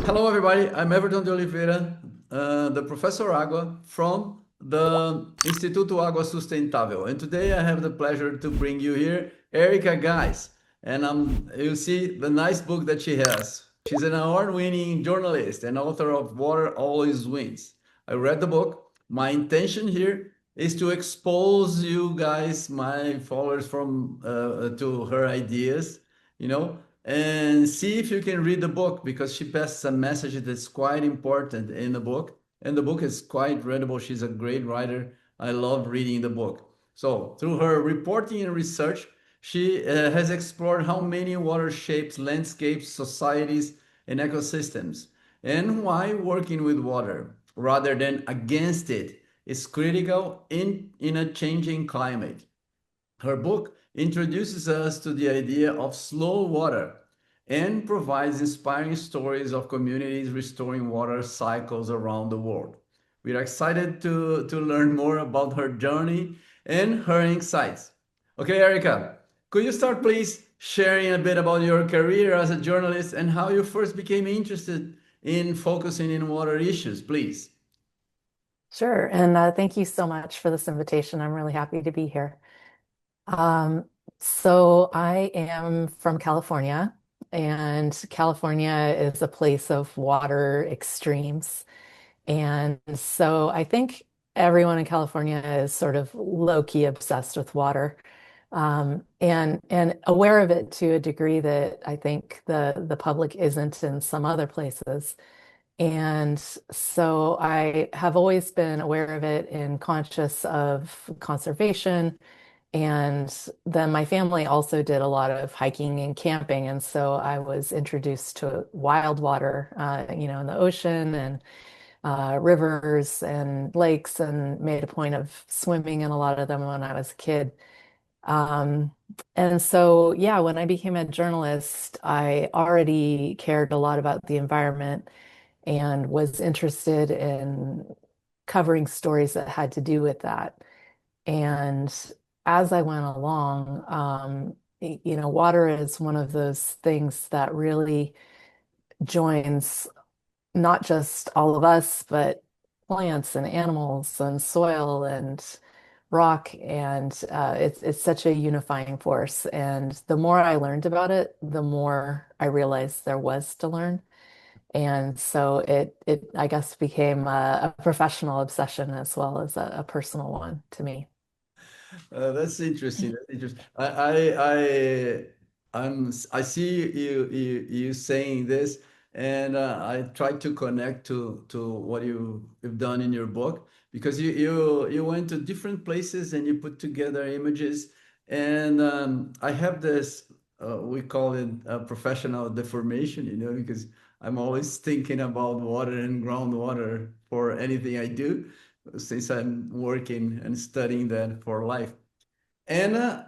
Hello, everybody. I'm Everton de Oliveira, the Professor Água from the Instituto Água Sustentável. And today I have the pleasure to bring you here Erica Gies. And you see the nice book that she has. She's an award-winning journalist and author of Water Always Wins. I read the book. My intention here is to expose you guys, my followers, to her ideas, you know, and see if you can read the book because she passes a message that's quite important in the book. And the book is quite readable. She's a great writer. I love reading the book. So, through her reporting and research, she has explored how many water shapes landscapes, societies, and ecosystems, and why working with water rather than against it is critical in a changing climate. Her book introduces us to the idea of slow water and provides inspiring stories of communities restoring water cycles around the world. We are excited to learn more about her journey and her insights. Okay, Erica, could you start please sharing a bit about your career as a journalist and how you first became interested in focusing in water issues, please? Sure. And thank you so much for this invitation. I'm really happy to be here. So I am from California, and California is a place of water extremes. And so I think everyone in California is sort of low-key obsessed with water, and aware of it to a degree that I think the public isn't in some other places. And so I have always been aware of it and conscious of conservation. And then my family also did a lot of hiking and camping. And so I was introduced to wild water, in the ocean and rivers and lakes, and made a point of swimming in a lot of them when I was a kid. Um, and so, yeah, when I became a journalist, I already cared a lot about the environment and was interested in covering stories that had to do with that. And as I went along, water is one of those things that really joins not just all of us, but plants and animals and soil and rock. And it's such a unifying force. And the more I learned about it, the more I realized there was to learn. And so it I guess became a professional obsession as well as a personal one to me. That's interesting. That's interesting. I see you saying this, and I try to connect to what you've done in your book because you went to different places and you put together images, and I have this we call it professional deformation, because I'm always thinking about water and groundwater for anything I do since I'm working and studying that for life. And I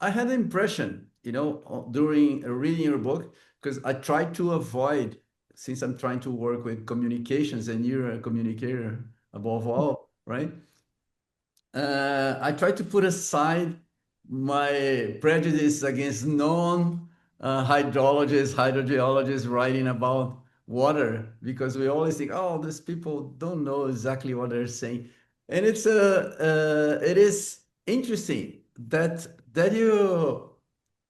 had the impression, during reading your book, because I try to avoid, since I'm trying to work with communications and you're a communicator above all, right? I try to put aside my prejudice against non hydrologists, hydrogeologists writing about water because we always think, oh, these people don't know exactly what they're saying, and it is interesting that you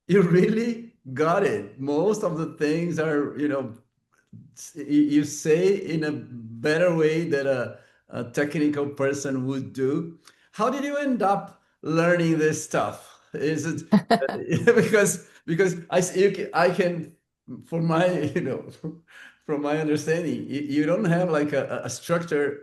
really got it. Most of the things are, you say in a better way that a technical person would do. How did you end up learning this stuff? Is it because I can, from my from my understanding, you don't have like a structured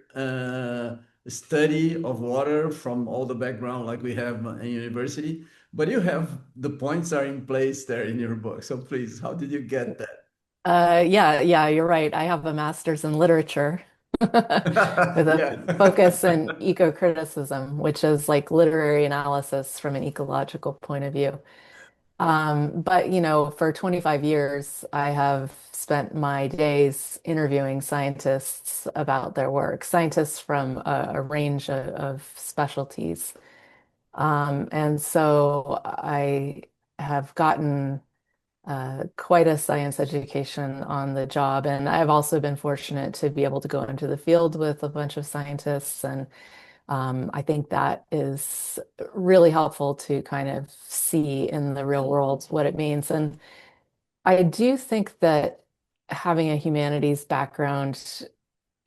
study of water from all the background like we have in university, but you have the points are in place there in your book. So please, how did you get that? Yeah, you're right. I have a master's in literature with a Yeah. focus in eco-criticism, which is like literary analysis from an ecological point of view. But for 25 years, I have spent my days interviewing scientists about their work, scientists from a range of specialties. And so I have gotten quite a science education on the job. And I've also been fortunate to be able to go into the field with a bunch of scientists. And I think that is really helpful to kind of see in the real world what it means. And I do think that having a humanities background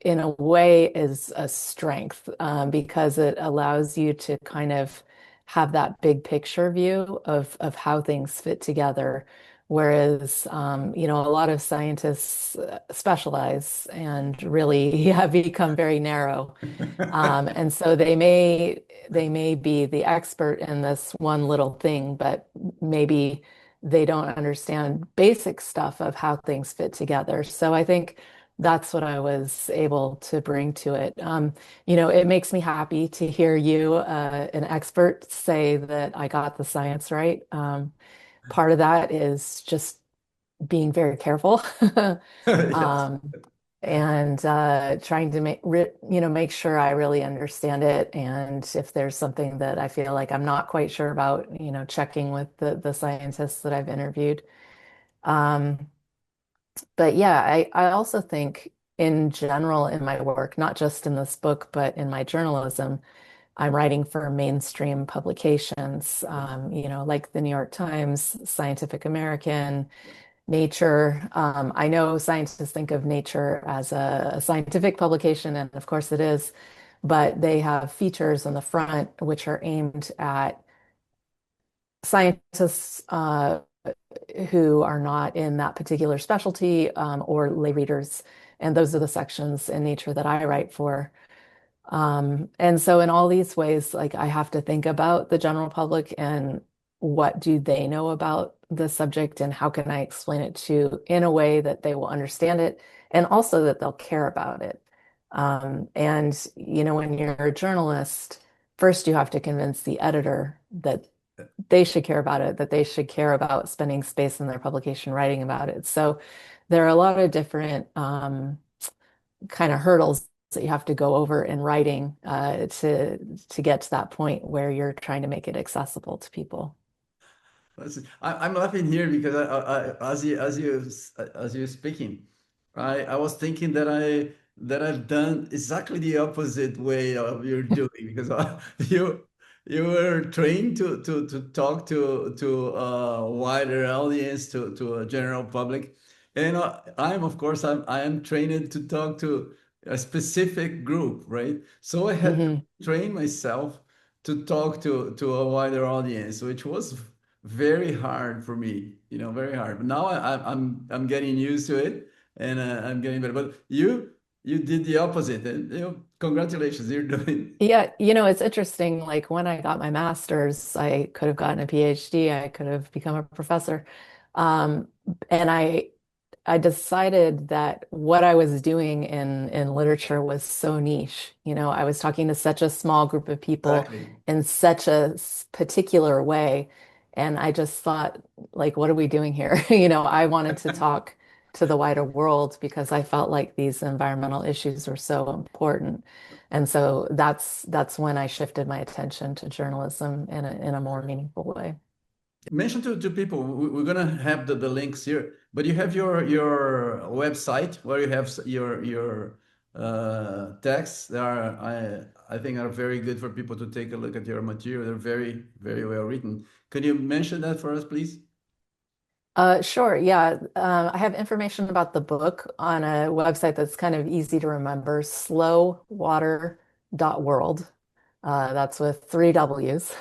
in a way is a strength because it allows you to kind of have that big picture view of how things fit together. Whereas, a lot of scientists specialize and really have become very narrow. And so they may be the expert in this one little thing, but maybe they don't understand basic stuff of how things fit together. So I think that's what I was able to bring to it. It makes me happy to hear you, an expert, say that I got the science right. Part of that is just being very careful. Yes. Um, and trying to make sure I really understand it. And if there's something that I feel like I'm not quite sure about, checking with the scientists that I've interviewed. Um, but yeah, I also think in general in my work, not just in this book, but in my journalism, I'm writing for mainstream publications, like the New York Times, Scientific American, Nature. I know scientists think of Nature as a scientific publication, and of course it is, but they have features on the front which are aimed at scientists who are not in that particular specialty or lay readers. And those are the sections in Nature that I write for. And so in all these ways, like I have to think about the general public and what do they know about the subject and how can I explain it to in a way that they will understand it and also that they'll care about it. And when you're a journalist, first you have to convince the editor that they should care about it, that they should care about spending space in their publication writing about it. So there are a lot of different kind of hurdles that you have to go over in writing to get to that point where you're trying to make it accessible to people. I'm laughing here because as you speaking, I was thinking that I've done exactly the opposite way of you're doing because you were trained to talk to a wider audience to a general public, and I'm of course I am trained to talk to a specific group, right? So I had to Hmm. train myself to talk to a wider audience, which was very hard for me, very hard. But now I'm getting used to it, and I'm getting better. But you did the opposite, and congratulations, you're doing. Yeah, it's interesting. Like when I got my master's, I could have gotten a PhD, I could have become a professor. Um, and I decided that what I was doing in literature was so niche. I was talking to such a small group of people Exactly. in such a particular way. And I just thought, like, what are we doing here? I wanted to talk to the wider world because I felt like these environmental issues were so important. And so that's when I shifted my attention to journalism in a more meaningful way. Mention to people, we're gonna have the links here, but you have your website where you have your texts that are I think are very good for people to take a look at your material. They're very, very well written. Can you mention that for us, please? Sure. Yeah. I have information about the book on a website that's kind of easy to remember, slowwater.world. That's with three W's.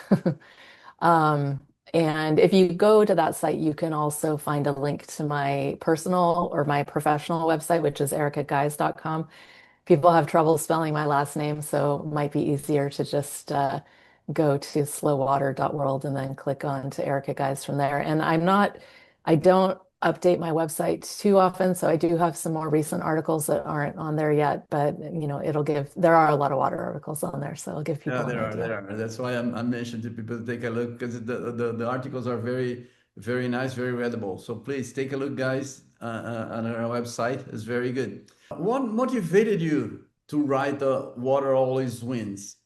Um, and if you go to that site, you can also find a link to my personal or my professional website, which is ericagies.com. People have trouble spelling my last name, so it might be easier to just go to slowwater.world and then click on to Erica Gies from there. And I don't update my website too often, so I do have some more recent articles that aren't on there yet, but there are a lot of water articles on there, so it'll give Yeah, people an there are, idea. there are. That's why I'm mentioning to people to take a look because the articles are very, very nice, very readable. So please take a look, guys, on our website. It's very good. What motivated you to write the Water Always Wins?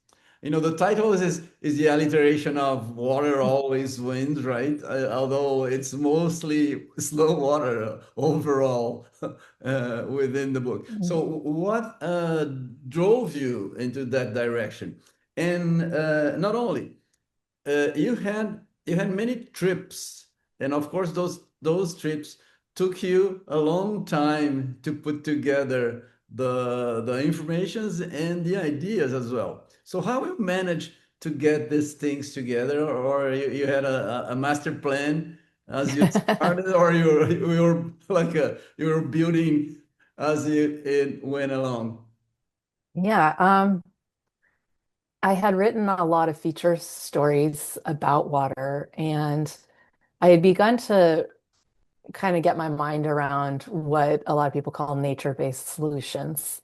The title is the alliteration of water always wins, right? Although it's mostly slow water overall within the book. So, what drove you into that direction? And not only you had many trips, and of course those trips took you a long time to put together the informations and the ideas as well. So how you manage to get these things together, or you had a master plan as you started, or you were like you were building as it went along? Yeah, I had written a lot of feature stories about water, and I had begun to kind of get my mind around what a lot of people call nature-based solutions.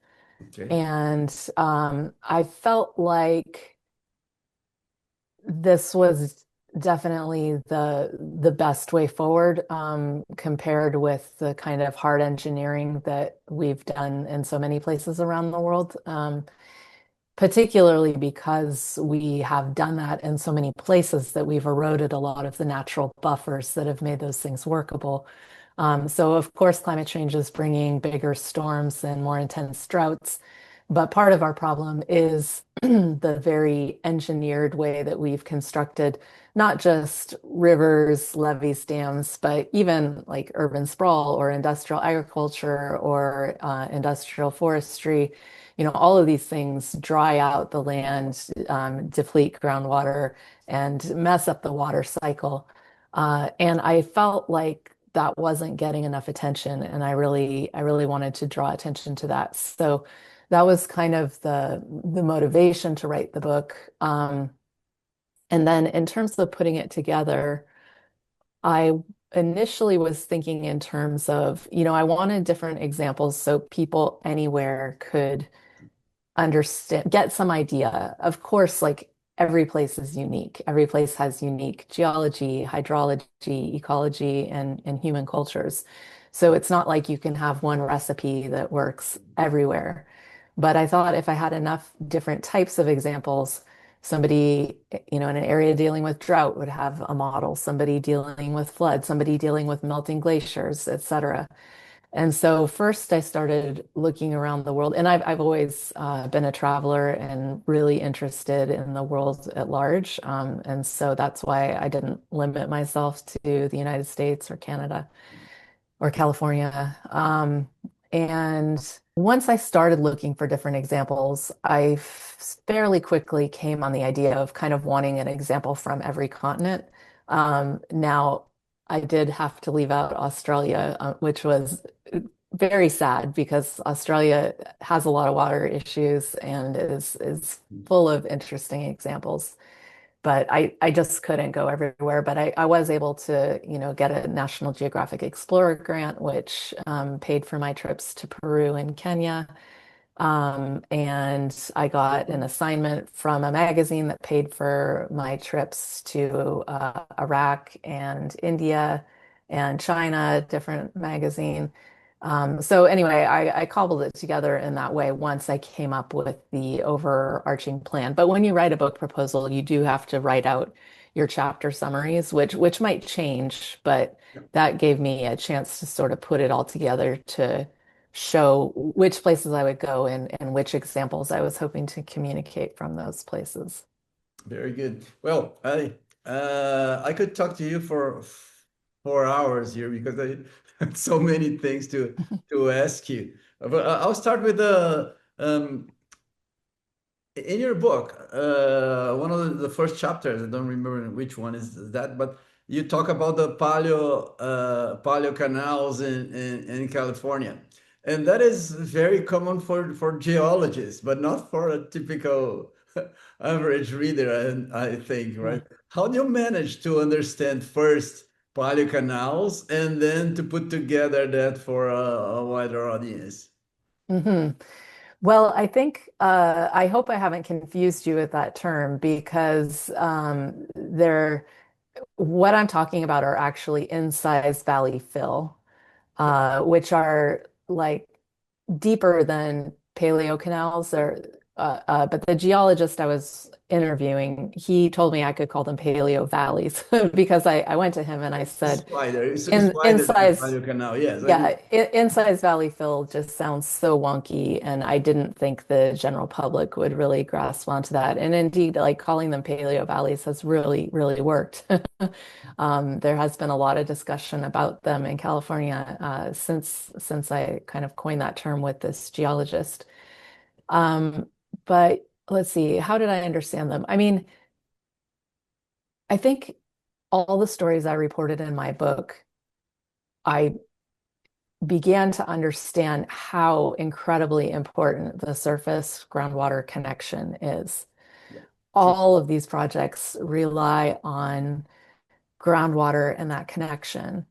Okay. And I felt like this was definitely the best way forward compared with the kind of hard engineering that we've done in so many places around the world. Particularly because we have done that in so many places that we've eroded a lot of the natural buffers that have made those things workable. So, of course, climate change is bringing bigger storms and more intense droughts. But part of our problem is the very engineered way that we've constructed not just rivers, levees, dams, but even like urban sprawl or industrial agriculture or industrial forestry. All of these things dry out the land, deplete groundwater, and mess up the water cycle. And I felt like that wasn't getting enough attention, and I really wanted to draw attention to that. So that was kind of the motivation to write the book. And then in terms of putting it together, I initially was thinking in terms of, I wanted different examples so people anywhere could understand, get some idea. Of course, like every place is unique. Every place has unique geology, hydrology, ecology, and human cultures. So it's not like you can have one recipe that works everywhere. But I thought if I had enough different types of examples, somebody, in an area dealing with drought would have a model, somebody dealing with flood, somebody dealing with melting glaciers, etc. And so first I started looking around the world, and I've always been a traveler and really interested in the world at large. And so that's why I didn't limit myself to the United States or Canada or California. And once I started looking for different examples, I fairly quickly came on the idea of kind of wanting an example from every continent. Now, I did have to leave out Australia, which was very sad because Australia has a lot of water issues and is full of interesting examples. But I just couldn't go everywhere. But I was able to, get a National Geographic Explorer grant, which paid for my trips to Peru and Kenya. And I got an assignment from a magazine that paid for my trips to Iraq and India and China, different magazine. So anyway, I cobbled it together in that way once I came up with the overarching plan. But when you write a book proposal, you do have to write out your chapter summaries, which might change, but that gave me a chance to sort of put it all together to show which places I would go and which examples I was hoping to communicate from those places. Very good. Well, I could talk to you for 4 hours here because I have so many things to ask you. But I'll start with the in your book, one of the first chapters, I don't remember which one is that, but you talk about the paleo canals in California. And that is very common for geologists, but not for a typical average reader, I think, right? How do you manage to understand first paleo canals and then to put together that for a wider audience? Hmm. Well, I think I hope I haven't confused you with that term because what I'm talking about are actually incised valley fill, which are like deeper than paleo canals. But the geologist I was interviewing, he told me I could call them paleo valleys because I went to him and I It's said, wider. It's wider than the insize, Panama Canal. Yes, I yeah, do. insize valley fill just sounds so wonky, and I didn't think the general public would really grasp onto that. And indeed, like calling them paleo valleys has really, really worked. There has been a lot of discussion about them in California since I kind of coined that term with this geologist. Um, but let's see, how did I understand them? I mean, I think all the stories I reported in my book, I began to understand how incredibly important the surface groundwater connection is. Yeah, true. All of these projects rely on groundwater and that connection.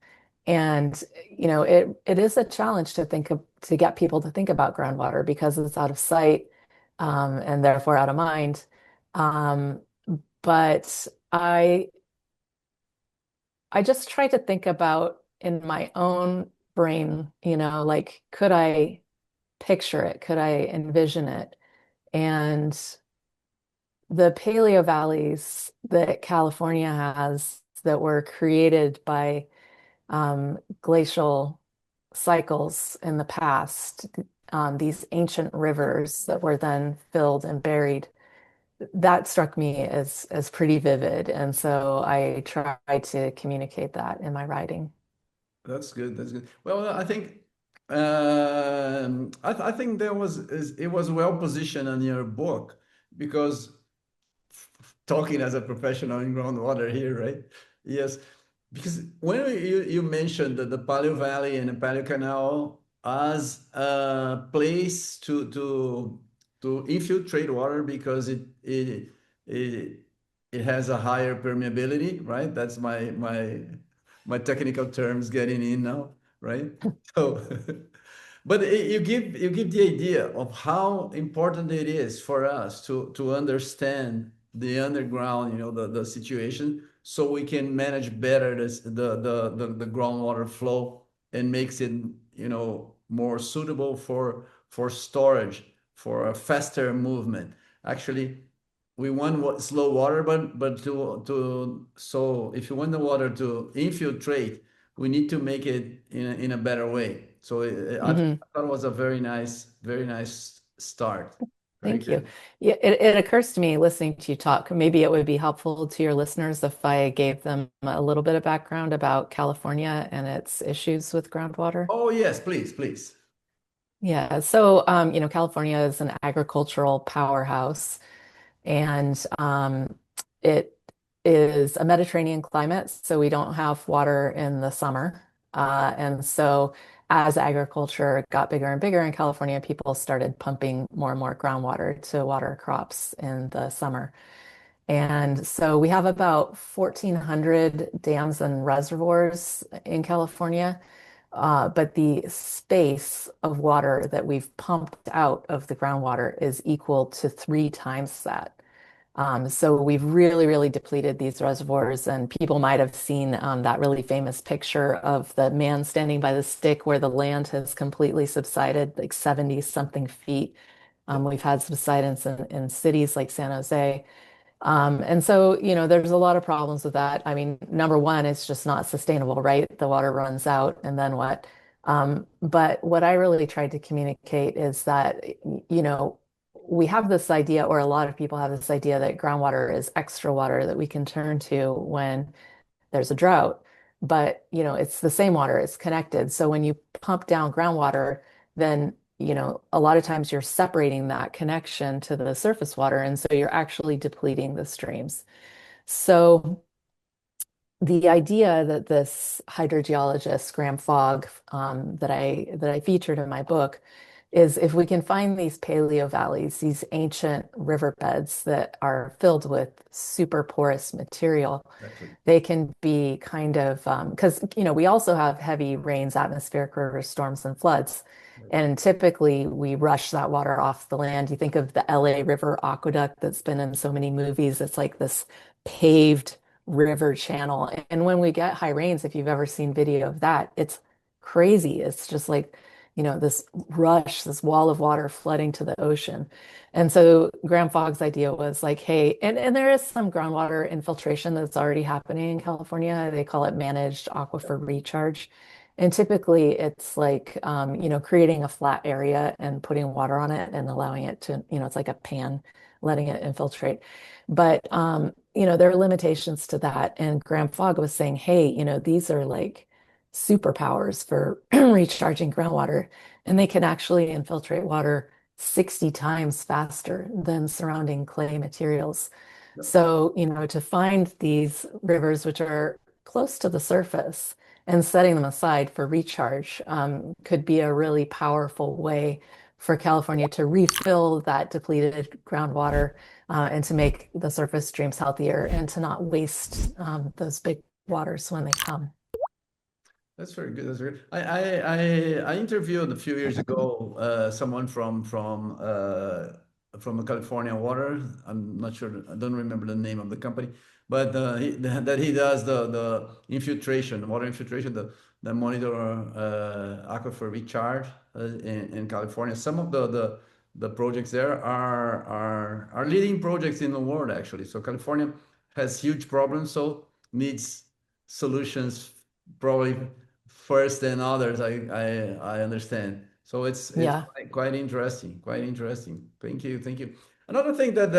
And it is a challenge to get people to think about groundwater because it's out of sight, and therefore out of mind. Um, but I just try to think about in my own brain, like could I picture it? Could I envision it? And the paleo valleys that California has that were created by glacial cycles in the past, these ancient rivers that were then filled and buried, that struck me as pretty vivid. And so I try to communicate that in my writing. That's good. That's good. Well, I think I think it was well positioned in your book because talking as a professional in groundwater here, right? Yes, because when you mentioned the Paleo Valley and the Paleo Canal as a place to infiltrate water because it it has a higher permeability, right? That's my technical terms getting in now, right? So, but you give the idea of how important it is for us to understand the underground, the situation, so we can manage better the groundwater flow and makes it, more suitable for storage, for a faster movement. Actually, we want slow water, but to so if you want the water to infiltrate, we need to make it in a better way. So I Mhm. thought it was a very nice start. Very Thank you. good. Yeah, it occurs to me listening to you talk, maybe it would be helpful to your listeners if I gave them a little bit of background about California and its issues with groundwater. Oh yes, please, please. Yeah, so California is an agricultural powerhouse, and it is a Mediterranean climate, so we don't have water in the summer. And so as agriculture got bigger and bigger in California, people started pumping more and more groundwater to water crops in the summer. And so we have about 1,400 dams and reservoirs in California. But the space of water that we've pumped out of the groundwater is equal to 3 times that. So we've really, really depleted these reservoirs, and people might have seen that really famous picture of the man standing by the stick where the land has completely subsided, like 70 something feet. We've had subsidence in cities like San Jose. And so, there's a lot of problems with that. I mean, number one, it's just not sustainable, right? The water runs out, and then what? But what I really tried to communicate is that, we have this idea, or a lot of people have this idea that groundwater is extra water that we can turn to when there's a drought. But, it's the same water, it's connected. So when you pump down groundwater, then, a lot of times you're separating that connection to the surface water. And so you're actually depleting the streams. So the idea that this hydrogeologist, Graham Fogg, that I featured in my book, is if we can find these paleo valleys, these ancient riverbeds that are filled with super porous material, Exactly. they can be kind of because we also have heavy rains, atmospheric rivers, storms, and floods. And typically we rush that water off the land. You think of the LA River Aqueduct that's been in so many movies. It's like this paved river channel. And when we get high rains, if you've ever seen video of that, it's crazy. It's just like this rush, this wall of water flooding to the ocean. And so Graham Fogg's idea was like, hey, and there is some groundwater infiltration that's already happening in California. They call it managed aquifer recharge. And typically it's like, creating a flat area and putting water on it and allowing it to, it's like a pan, letting it infiltrate. But, there are limitations to that. And Graham Fogg was saying, hey, these are like superpowers for recharging groundwater, and they can actually infiltrate water 60 times faster than surrounding clay materials. Yeah. So, to find these rivers which are close to the surface and setting them aside for recharge could be a really powerful way for California to refill that depleted groundwater and to make the surface streams healthier and to not waste those big waters when they come. That's very good. That's very good. I interviewed a few years ago someone from the California Water. I'm not sure. I don't remember the name of the company, but that he does the infiltration, water infiltration, the monitor aquifer recharge in California. Some of the projects there are leading projects in the world actually. So California has huge problems, so needs solutions probably first than others. I understand. So it's Yeah. quite interesting. Quite interesting. Thank you. Thank you. Another thing that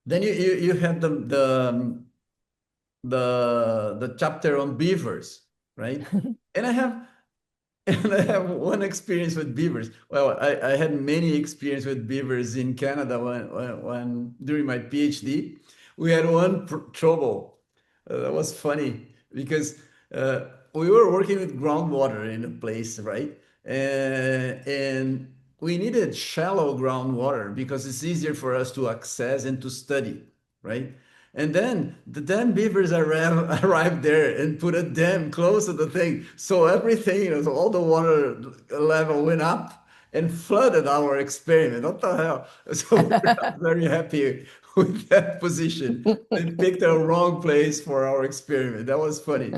then you had the chapter on beavers, right? And I have and I have one experience with beavers. Well, I had many experience with beavers in Canada when during my PhD. We had one trouble. That was funny because we were working with groundwater in a place, right? And we needed shallow groundwater because it's easier for us to access and to study, right? And then the damn beavers arrived there and put a dam close to the thing. So everything, so all the water level went up and flooded our experiment. What the hell? So we're not very happy with that position. They picked the wrong place for our experiment. That was funny.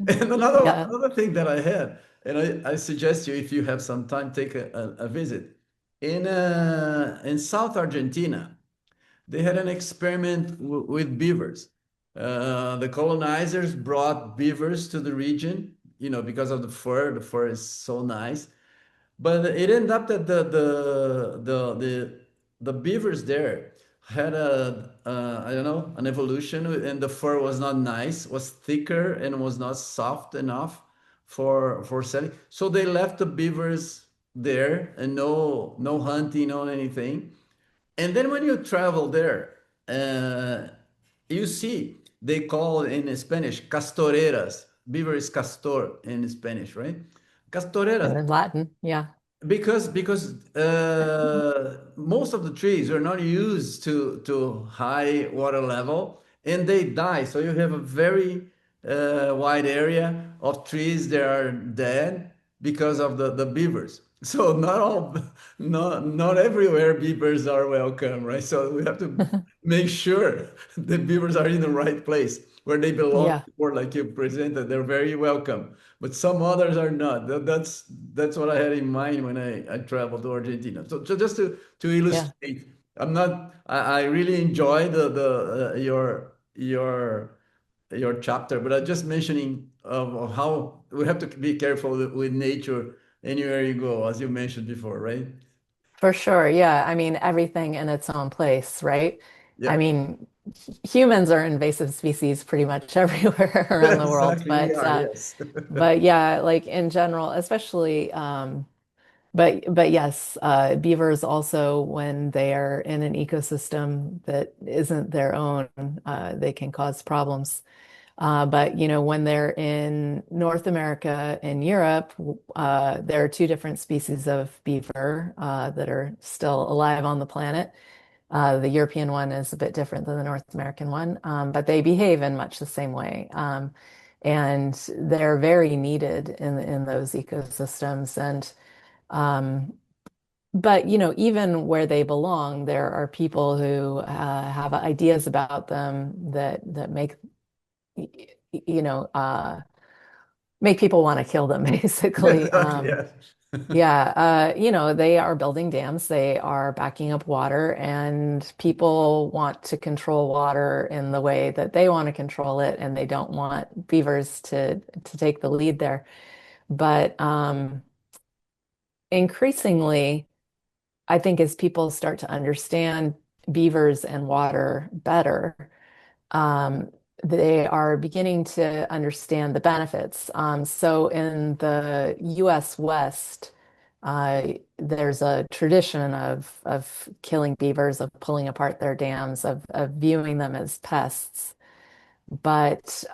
And Yeah. another thing that I had, and I suggest you, if you have some time, take a visit. In South Argentina, they had an experiment with beavers. The colonizers brought beavers to the region, because of the fur. The fur is so nice. But it ended up that the beavers there had I don't know, an evolution, and the fur was not nice, was thicker and was not soft enough for selling. So they left the beavers there, and no hunting, no anything. And then when you travel there, uh, you see they call in Spanish castoreras. Beaver is castor in Spanish, right? And Castoreras, in Latin, yeah. because most of the trees are not used to high water level, and they die. So you have a very wide area of trees that are dead because of the beavers. So not everywhere beavers are welcome, right? So we have to make sure the beavers are in the right place where they belong, Yeah. or like you presented, they're very welcome, but some others are not. That's what I had in mind when I traveled to Argentina. So just to Yeah. illustrate, I really enjoy your chapter, but I'm just mentioning of how we have to be careful with nature anywhere you go, as you mentioned before, right? For sure. Yeah. I mean, everything in its own place, right? I Yeah, mean, humans are invasive species pretty much everywhere around the world, exactly. We are, yes. but yeah, like in general, especially but yes, beavers also, when they are in an ecosystem that isn't their own, they can cause problems. But when they're in North America and Europe, there are two different species of beaver that are still alive on the planet. The European one is a bit different than the North American one, but they behave in much the same way. And they're very needed in those ecosystems. And but even where they belong, there are people who have ideas about them that make y- you know make people want to kill them, basically. Exactly. Yeah. Yeah, they are building dams, they are backing up water, and people want to control water in the way that they want to control it, and they don't want beavers to take the lead there. But increasingly, I think as people start to understand beavers and water better, um, they are beginning to understand the benefits. So in the US West, there's a tradition of killing beavers, of pulling apart their dams, of viewing them as pests. But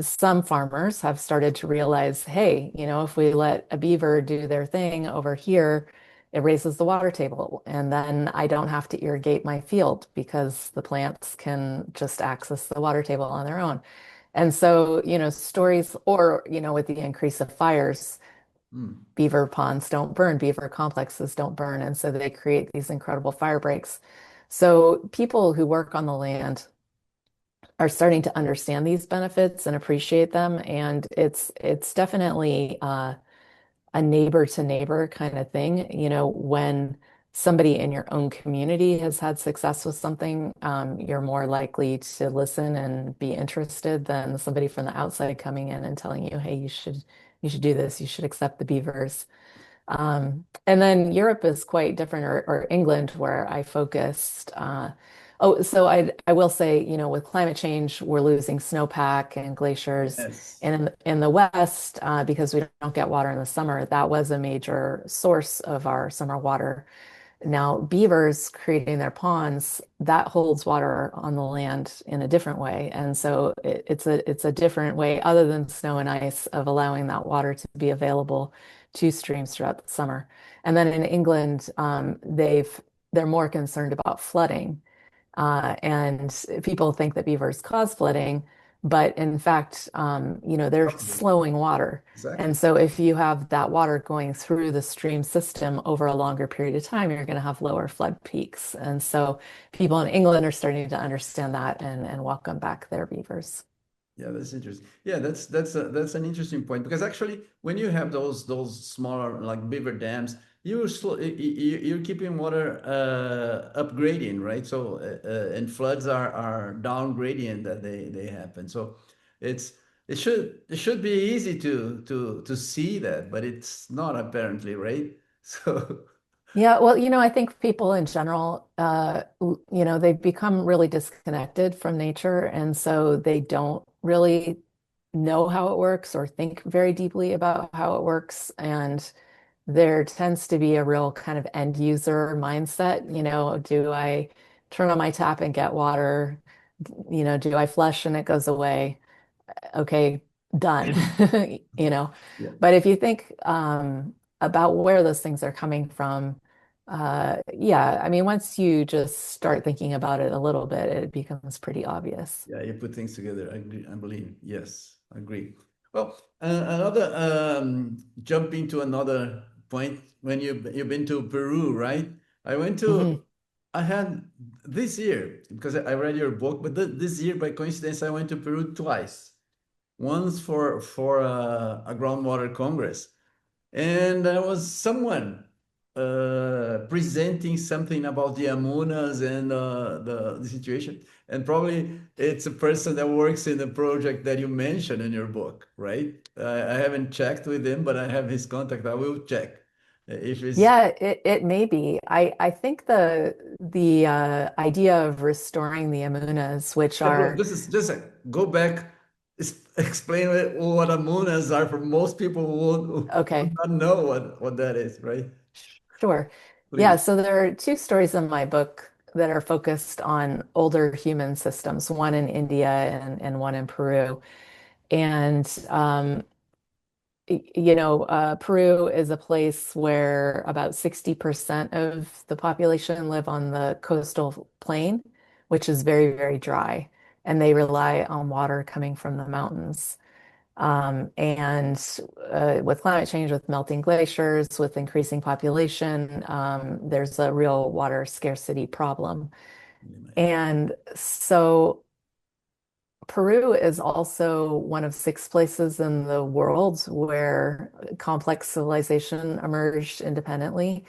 some farmers have started to realize, hey, if we let a beaver do their thing over here, it raises the water table. And then I don't have to irrigate my field because the plants can just access the water table on their own. And so, stories, or, with the increase of fires, Mm. beaver ponds don't burn, beaver complexes don't burn. And so they create these incredible fire breaks. So people who work on the land are starting to understand these benefits and appreciate them. And it's definitely a neighbor to neighbor kind of thing. When somebody in your own community has had success with something, you're more likely to listen and be interested than somebody from the outside coming in and telling you, hey, you should do this, you should accept the beavers. And then Europe is quite different, or England, where I focused. So I will say, with climate change, we're losing snowpack and glaciers. Yes. And in the West, because we don't get water in the summer, that was a major source of our summer water. Now, beavers creating their ponds, that holds water on the land in a different way. And so it's a different way, other than snow and ice, of allowing that water to be available to streams throughout the summer. And then in England, they're more concerned about flooding. And people think that beavers cause flooding, but in fact, they're Opposite. slowing water. Exactly. And so if you have that water going through the stream system over a longer period of time, you're going to have lower flood peaks. And so people in England are starting to understand that and welcome back their beavers. Yeah, that's interesting. Yeah, that's an interesting point because actually, when you have those smaller like beaver dams, you're keeping water upgrading, right? So and floods are down gradient that they happen. So it's it should be easy to see that, but it's not apparently, right? So Yeah, well, I think people in general, they've become really disconnected from nature, and so they don't really know how it works or think very deeply about how it works. And there tends to be a real kind of end user mindset. Do I turn on my tap and get water? Do I flush and it goes away? Okay, done. You know. yeah. But if you think about where those things are coming from, yeah, I mean, once you just start thinking about it a little bit, it becomes pretty obvious. Yeah, you put things together. I agree. I believe. Yes, I agree. Well, another jumping to another point. When you've been to Peru, right? I went to. Mhm. I had this year because I read your book, but this year by coincidence I went to Peru twice. Once for a groundwater congress, and there was someone presenting something about the amunas and the situation. And probably it's a person that works in the project that you mentioned in your book, right? I haven't checked with him, but I have his contact. I will check if it's. Yeah, it may be. I think the idea of restoring the amunas, which Yeah, bro, are this is just go back, explain what amunas are for most people who okay. not know what that is, right? Sure. Yeah, Please. so there are two stories in my book that are focused on older human systems, one in India and one in Peru. And, Peru is a place where about 60% of the population live on the coastal plain, which is very, very dry. And they rely on water coming from the mountains. And with climate change, with melting glaciers, with increasing population, there's a real water scarcity problem. Can you imagine? And so Peru is also one of six places in the world where complex civilization emerged independently.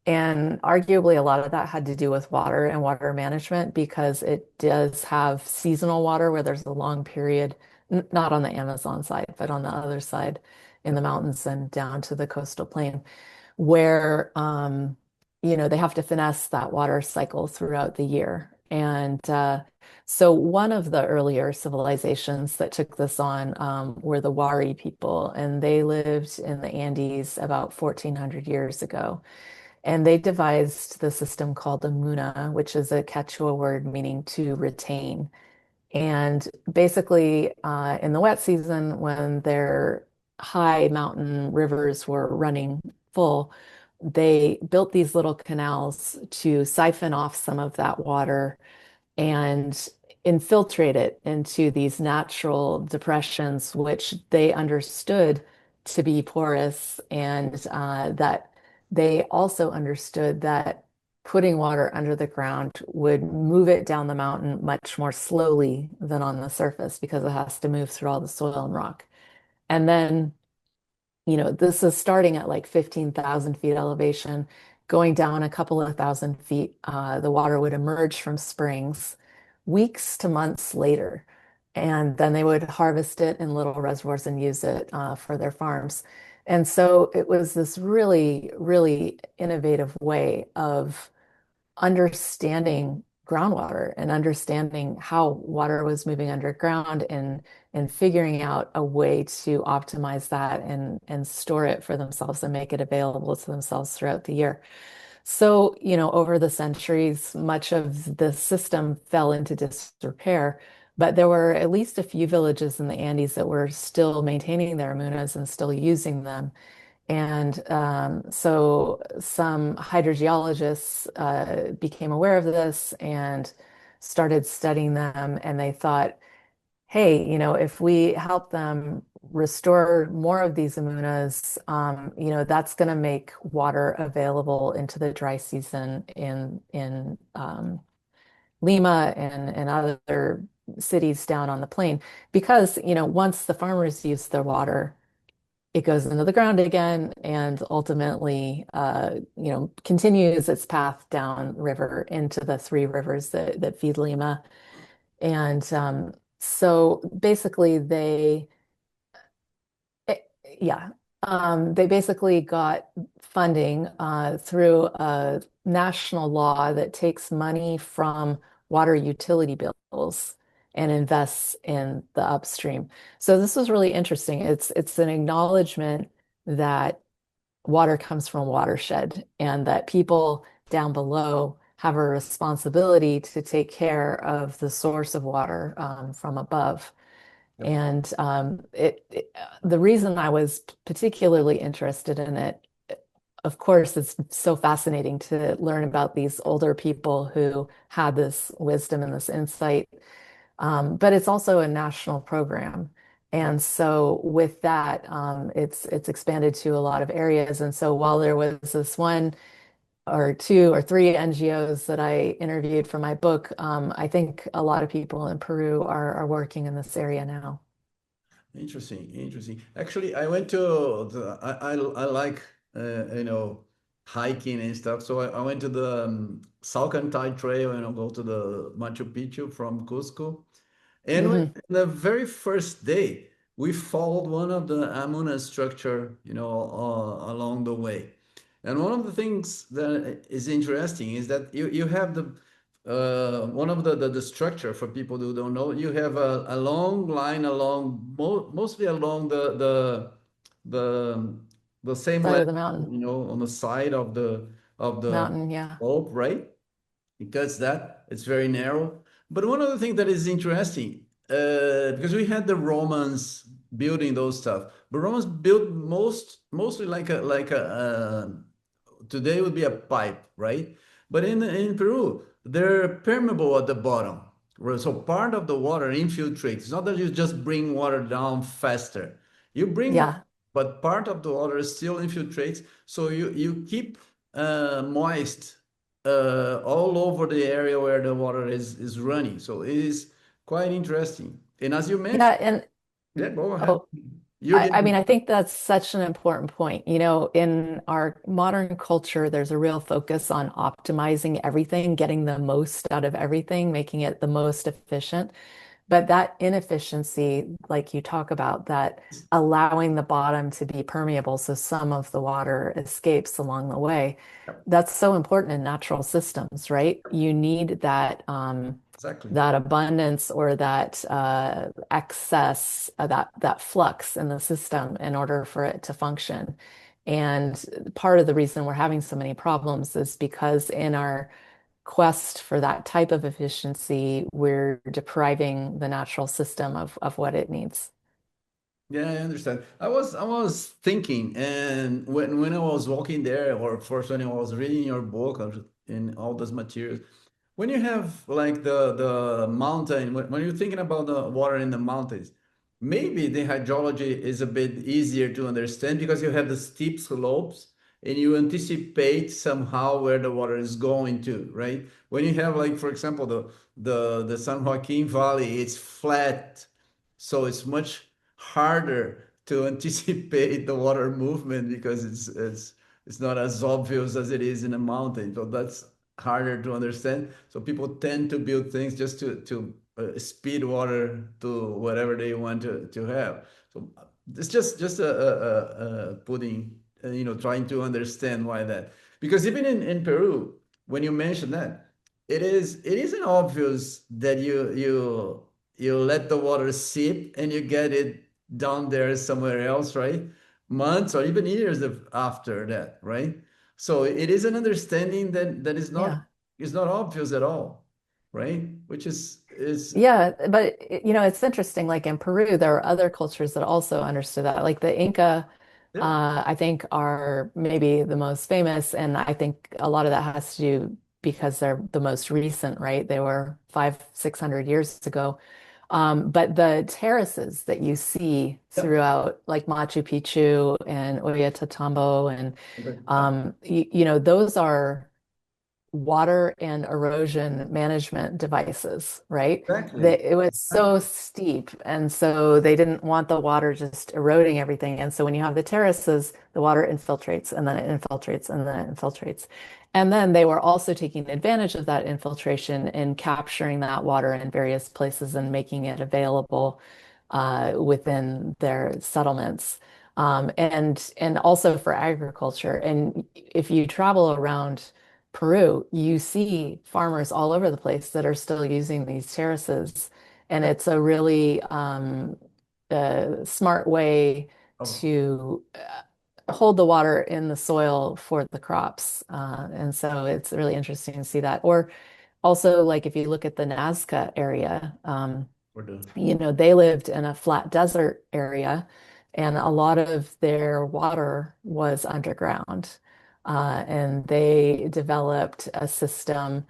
And arguably, a lot of that had to do with water and water management because it does have seasonal water where there's a long period, not on the Amazon side, but on the other side in the mountains and down to the coastal plain, where they have to finesse that water cycle throughout the year. And so one of the earlier civilizations that took this on were the Wari people, and they lived in the Andes about 1400 years ago. And they devised the system called the Muna, which is a Quechua word meaning to retain. And basically, in the wet season, when their high mountain rivers were running full, they built these little canals to siphon off some of that water and infiltrate it into these natural depressions, which they understood to be porous, and that they also understood that putting water under the ground would move it down the mountain much more slowly than on the surface because it has to move through all the soil and rock. And then this is starting at like 15,000 feet elevation, going down a couple of thousand feet. The water would emerge from springs weeks to months later. And then they would harvest it in little reservoirs and use it for their farms. And so it was this really, really innovative way of understanding groundwater and understanding how water was moving underground and figuring out a way to optimize that and store it for themselves and make it available to themselves throughout the year. So, over the centuries, much of the system fell into disrepair, but there were at least a few villages in the Andes that were still maintaining their munas and still using them. And so some hydrogeologists became aware of this and started studying them. And they thought, hey, if we help them restore more of these amunas, that's going to make water available into the dry season in Lima and other cities down on the plain. Because, once the farmers use their water, it goes into the ground again and ultimately, continues its path down river into the three rivers that feed Lima. And so basically, eh, yeah, they basically got funding through a national law that takes money from water utility bills and invests in the upstream. So this was really interesting. It's an acknowledgement that water comes from a watershed and that people down below have a responsibility to take care of the source of water from above. Yep. And the reason I was particularly interested in it, of course, it's so fascinating to learn about these older people who had this wisdom and this insight. But it's also a national program. And so with that, it's expanded to a lot of areas. And so while there was this one or two or three NGOs that I interviewed for my book, I think a lot of people in Peru are working in this area now. Interesting, interesting. Actually, I went to I like hiking and stuff. So I went to the Salcantay Trail and I'll go to the Machu Picchu from Cusco. And Hmm. the very first day, we followed one of the Amuna structure, along the way. And one of the things that is interesting is that you have the one of the structure for people who don't know, you have a long line along mostly along the the same Side level, of the mountain. on the side of the Mountain, yeah. slope, right? Because that it's very narrow. But one of the things that is interesting, because we had the Romans building those stuff, but Romans built mostly like a today would be a pipe, right? But in Peru, they're permeable at the bottom. Right? So part of the water infiltrates. It's not that you just bring water down faster. You bring water, Yeah. but part of the water still infiltrates. So you keep moist all over the area where the water is running. So it is quite interesting. And as you Yeah, mentioned, and yeah, go ahead. oh, You I mean, didn't. I think that's such an important point. You know, in our modern culture, there's a real focus on optimizing everything, getting the most out of everything, making it the most efficient. But that inefficiency, like you talk about, that allowing the bottom to be permeable so some of the water escapes along the way, that's so important in natural systems, right? You need that Exactly. that abundance or that excess, that flux in the system in order for it to function. And part of the reason we're having so many problems is because in our quest for that type of efficiency, we're depriving the natural system of what it needs. Yeah, I understand. I was thinking, and when I was walking there, or first when I was reading your book in all those materials, when you have like the mountain, when you're thinking about the water in the mountains, maybe the hydrology is a bit easier to understand because you have the steep slopes and you anticipate somehow where the water is going to, right? When you have like, for example, the San Joaquin Valley, it's flat, so it's much harder to anticipate the water movement because it's not as obvious as it is in a mountain. So that's harder to understand. So people tend to build things just to speed water to whatever they want to have. So it's just putting trying to understand why that, because even in Peru, when you mention that, it isn't obvious that you let the water sip and you get it down there somewhere else, right? Months or even years after that, right? So it is an understanding that Yeah. is not obvious at all, right? Which is Yeah, but it's interesting. Like in Peru, there are other cultures that also understood that. Like the Inca, yeah, I think are maybe the most famous, and I think a lot of that has to do because they're the most recent, right? They were 600 years ago. But the terraces that you see yeah, throughout, like Machu Picchu and Ollantaytambo, and okay, those are water and erosion management devices, right? exactly. It was so steep, and so they didn't want the water just eroding everything. And so when you have the terraces, the water infiltrates, and then it infiltrates, and then it infiltrates. And then they were also taking advantage of that infiltration and capturing that water in various places and making it available within their settlements. And also for agriculture. And if you travel around Peru, you see farmers all over the place that are still using these terraces. And Yeah. it's a really smart way Oh, to hold the water in the soil for the crops. And so it's really interesting to see that. Or also, like if you look at the Nazca area, for the they lived in a flat desert area, and a lot of their water was underground. And they developed a system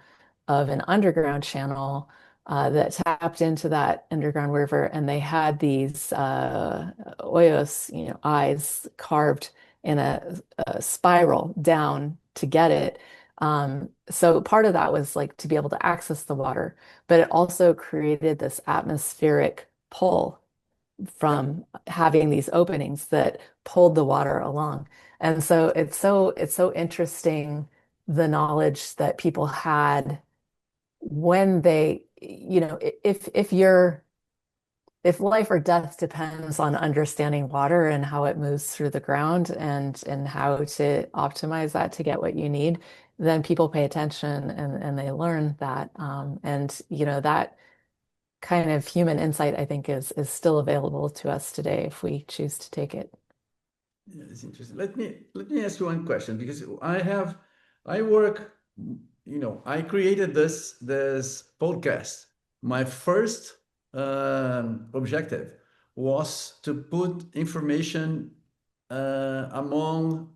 of an underground channel that tapped into that underground river, and they had these hoyos, eyes carved in a spiral down to get it. So part of that was like to be able to access the water, but it also created this atmospheric pull yeah. from having these openings that pulled the water along. And so it's so interesting the knowledge that people had when they, if life or death depends on understanding water and how it moves through the ground and how to optimize that to get what you need, then people pay attention and they learn that. And that kind of human insight, I think, is still available to us today if we choose to take it. Yeah, it's interesting. Let me ask you one question because I work, I created this podcast. My first objective was to put information among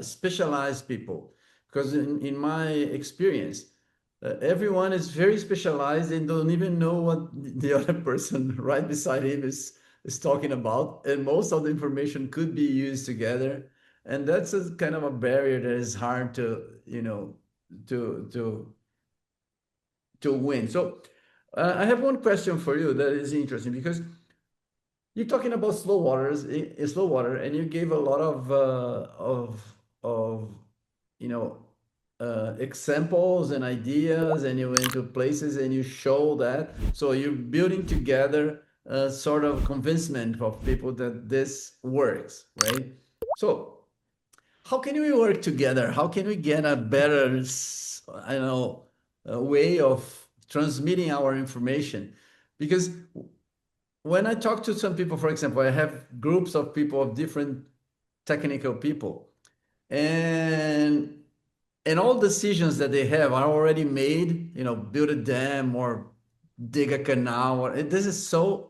specialized people because in my experience, everyone is very specialized and don't even know what the other person right beside him is talking about, and most of the information could be used together, and that's a kind of a barrier that is hard to to win. So I have one question for you that is interesting because you're talking about slow waters, slow water, and you gave a lot of you know examples and ideas, and you went to places and you show that. So you're building together a sort of convincement of people that this works, right? So how can we work together? How can we get a better, I don't know, way of transmitting our information? Because when I talk to some people, for example, I have groups of people of different technical people, and all decisions that they have are already made, build a dam or dig a canal. This is so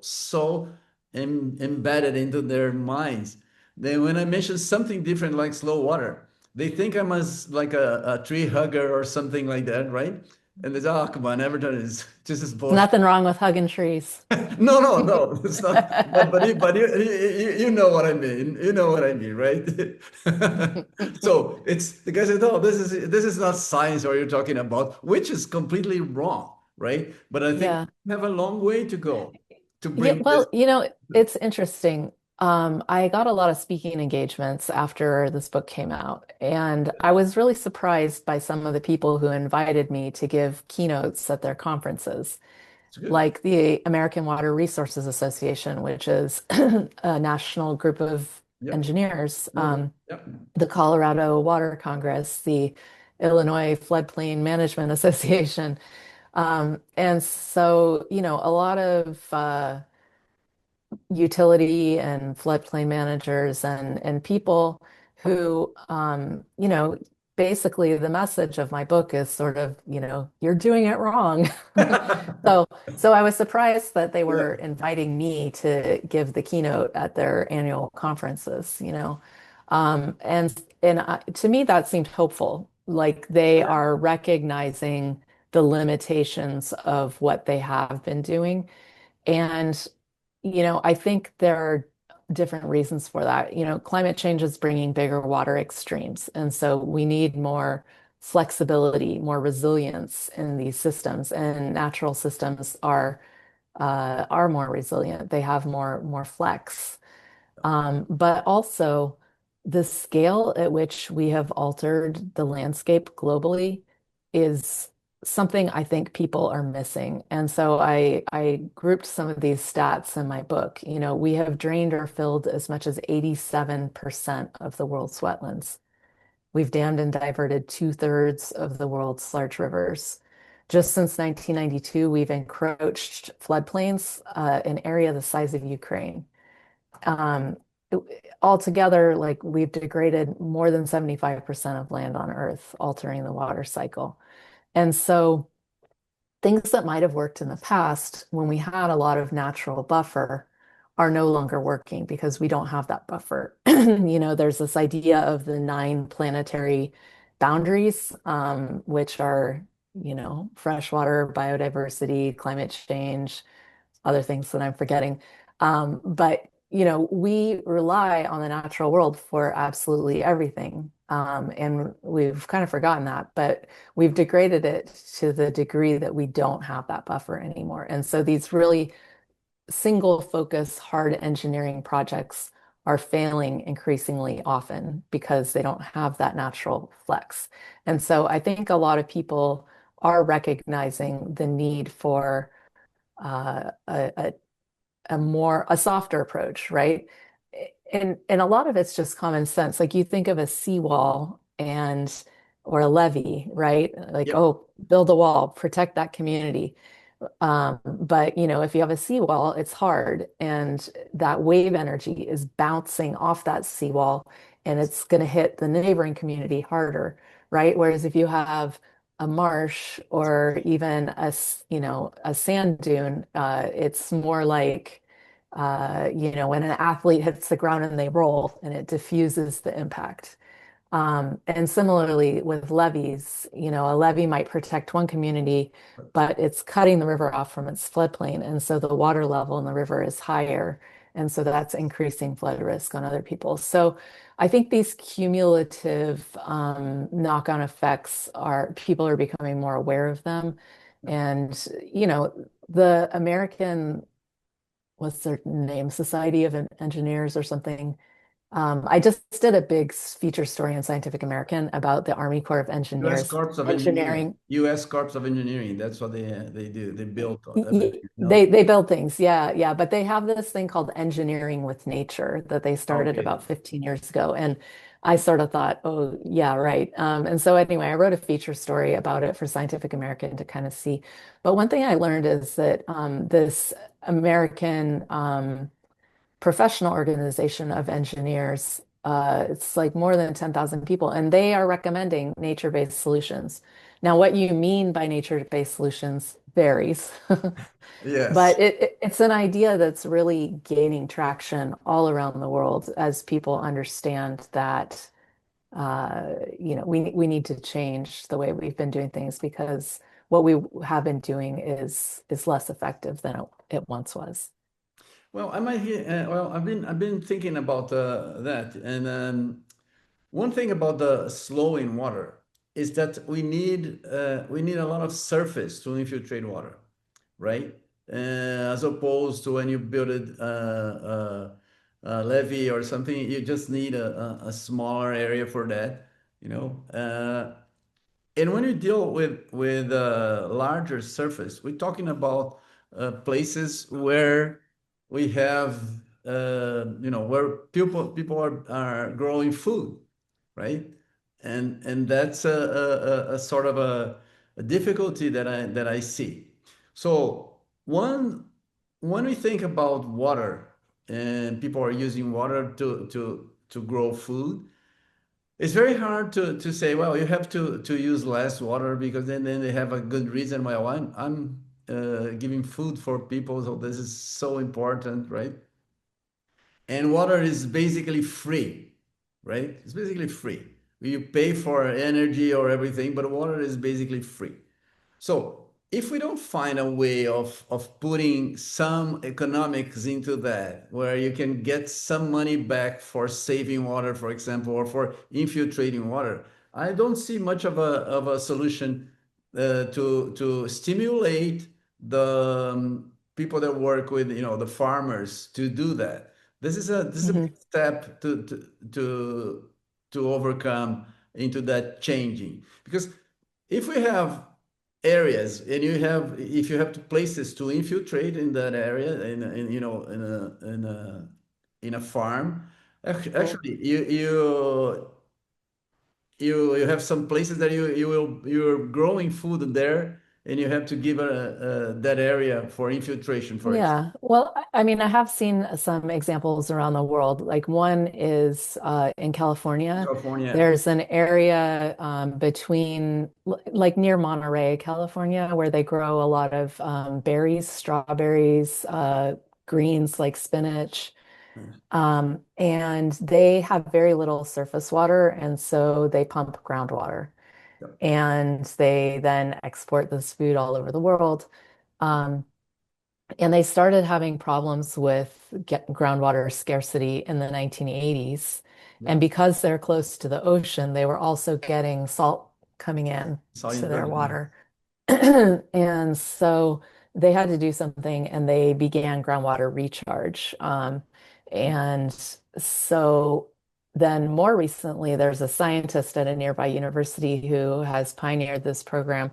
embedded into their minds. Then when I mention something different like slow water, they think I'm like a tree hugger or something like that, right? And they say, oh, come on, Everton is just as bullshit. Nothing wrong with hugging trees. No, no, no, it's not. But you know what I mean. You know what I mean, right? So it's the guy said, "No, this is not science. Or you're talking about, which is completely wrong, right?" But I think Yeah. we have a long way to go to Yeah, bring this. well, it's interesting. I got a lot of speaking engagements after this book came out, and I was really surprised by some of the people who invited me to give keynotes at their conferences, It's good. like the American Water Resources Association, which is a national group of Yep. engineers, Yep. the Colorado Water Congress, the Illinois Floodplain Management Association. And so, a lot of utility and floodplain managers and people who, basically the message of my book is sort of, you're doing it wrong. So I was surprised that they Yeah. were inviting me to give the keynote at their annual conferences. To me, that seemed hopeful. Like they are recognizing the limitations of what they have been doing. And I think there are different reasons for that. Climate change is bringing bigger water extremes. And so we need more flexibility, more resilience in these systems. And natural systems are more resilient. They have more flex. But also the scale at which we have altered the landscape globally is something I think people are missing. And so I grouped some of these stats in my book. We have drained or filled as much as 87% of the world's wetlands. We've dammed and diverted two-thirds of the world's large rivers. Just since 1992, we've encroached floodplains, an area the size of Ukraine. Um, Altogether, like we've degraded more than 75% of land on Earth, altering the water cycle. And so things that might have worked in the past when we had a lot of natural buffer are no longer working because we don't have that buffer. There's this idea of the nine planetary boundaries, which are, freshwater, biodiversity, climate change, other things that I'm forgetting. But we rely on the natural world for absolutely everything. And we've kind of forgotten that, but we've degraded it to the degree that we don't have that buffer anymore. And so these really single focus hard engineering projects are failing increasingly often because they don't have that natural flex. And so I think a lot of people are recognizing the need for a softer approach, right? And a lot of it's just common sense. Like you think of a seawall and or a levee, right? Like, Yep. oh, build a wall, protect that community. But if you have a seawall, it's hard, and that wave energy is bouncing off that seawall, and it's going to hit the neighboring community harder, right? Whereas if you have a marsh or even a sand dune, it's more like when an athlete hits the ground and they roll, and it diffuses the impact. And similarly with levees, a levee might protect one community, but it's cutting the river off from its floodplain. And so the water level in the river is higher. And so that's increasing flood risk on other people. So I think these cumulative knock-on effects people are becoming more aware of them. And, the American, what's their name? Society of Engineers or something. I just did a big feature story in Scientific American about the Army Corps of U.S. Engineers Corps of Engineering. engineering. U.S. Corps of Engineering. That's what they do. They build everything. They build things, yeah, yeah. But they have this thing called engineering with nature that they started Okay. about 15 years ago. And I sort of thought, oh, yeah, right. And so anyway, I wrote a feature story about it for Scientific American to kind of see. But one thing I learned is that this American professional organization of engineers. It's like more than 10,000 people, and they are recommending nature-based solutions. Now, what you mean by nature-based solutions varies, Yes. but it's an idea that's really gaining traction all around the world as people understand that we need to change the way we've been doing things because what we have been doing is less effective than it once was. Well, I might hear. Well, I've been thinking about that, and one thing about the slowing water is that we need a lot of surface to infiltrate water, right? As opposed to when you build a levee or something, you just need a smaller area for that, you know. And when you deal with larger surface, we're talking about places where we have where people are growing food, right? And that's a sort of a difficulty that I see. So when we think about water and people are using water to grow food, it's very hard to say, well, you have to use less water because then they have a good reason why I'm giving food for people, so this is so important, right? And water is basically free, right? It's basically free. You pay for energy or everything, but water is basically free. So if we don't find a way of putting some economics into that, where you can get some money back for saving water, for example, or for infiltrating water, I don't see much of a solution to stimulate the people that work with, the farmers to do that. This is a big Mhm. step to overcome into that changing. Because if we have areas and if you have places to infiltrate in that area in in a farm, actually you have some places that you're growing food there, and you have to give that area for infiltration, for example. Yeah. Well, I mean, I have seen some examples around the world. Like one is in California. California. There's an area between, like near Monterey, California, where they grow a lot of berries, strawberries, greens like spinach. And they have very little surface water, and so they pump groundwater. Yeah. And they then export this food all over the world. Um, and they started having problems with groundwater scarcity in the 1980s. Yeah. And because they're close to the ocean, they were also getting salt coming in Salt to their intrusion. water. And so they had to do something and they began groundwater recharge. And so then more recently, there's a scientist at a nearby university who has pioneered this program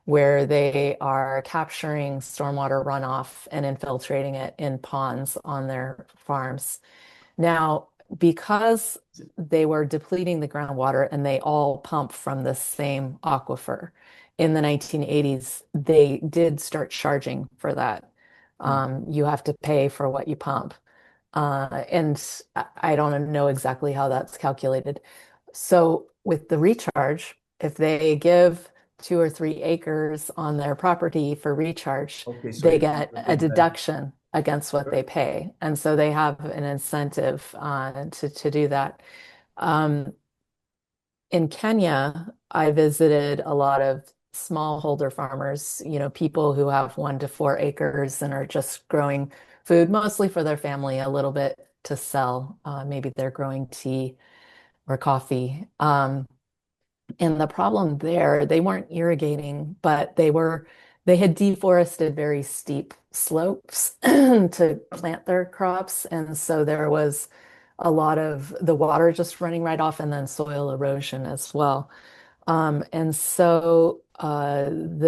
where they are capturing stormwater runoff and infiltrating it in ponds on their farms. Now, because they were depleting the groundwater and they all pump from the same aquifer, in the 1980s, they did start charging for that. Hmm. You have to pay for what you pump. And I don't know exactly how that's calculated. So with the recharge, if they give 2 or 3 acres on their property for recharge, Okay, so they you get a get back. deduction against what they pay. And so they have an incentive to do that. Um, in Kenya, I visited a lot of smallholder farmers, people who have 1 to 4 acres and are just growing food mostly for their family, a little bit to sell. Maybe they're growing tea or coffee. And the problem there, they weren't irrigating, but they had deforested very steep slopes to plant their crops. And so there was a lot of the water just running right off and then soil erosion as well. The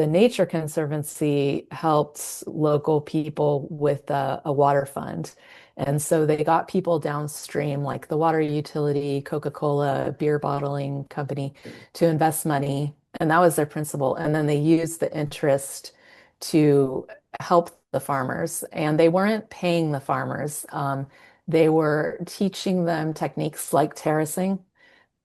Nature Conservancy helped local people with a water fund. And so they got people downstream, like the water utility, Coca-Cola, beer bottling company, to invest money. And that was their principle. And then they used the interest to help the farmers. And they weren't paying the farmers. They were teaching them techniques like terracing,